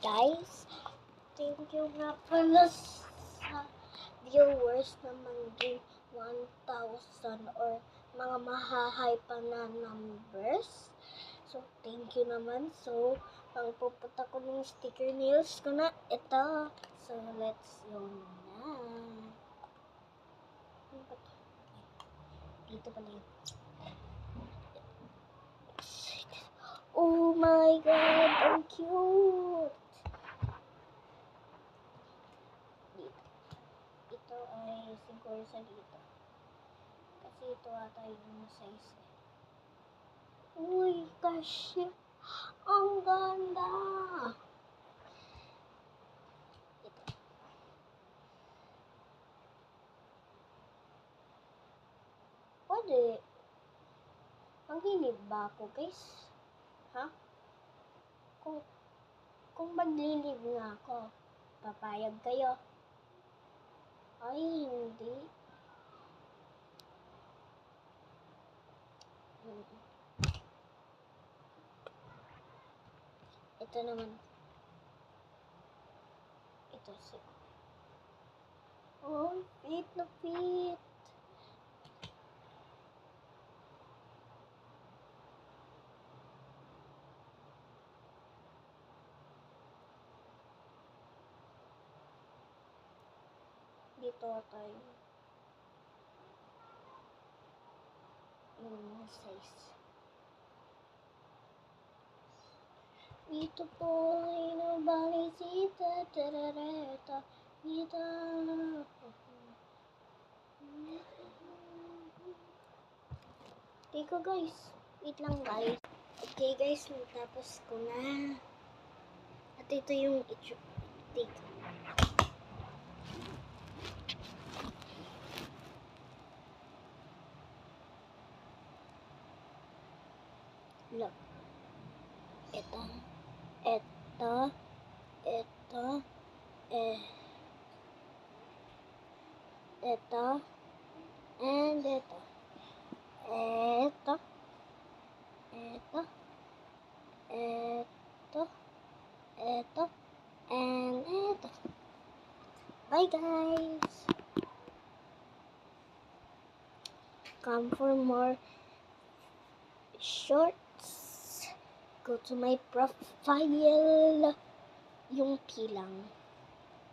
guys. Thank you nga pala sa viewers na maging 1,000 or mga mahahay pa na numbers. So, thank you naman. So, pupunta ko ng sticker nails ko na. Ito. So, let's go na. Dito pala yun. Oh my God! Ang cute! Ito ay siguro sa dito. Kasi ito ata yung size. Uy, kasi ang ganda! Ito. Pwede. Maglilib ba ako, guys? Ha? Kung maglilib nga ako, papayag kayo? Ay, hindi. Ito naman. Ito si. Oh, fit na fit. Dito tayo. Yung size. Dito po ay nabalisita. Tarareta. Dito. Teka guys. Wait lang guys. Okay guys, natapos ko na. At ito yung take. Look. Ito, and ito, and ito. Bye guys! Come for more shorts. Go to my profile. Yung pilang.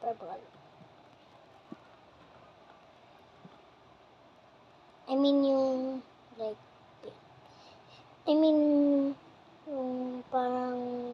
Purple. I mean yung like, I mean yung parang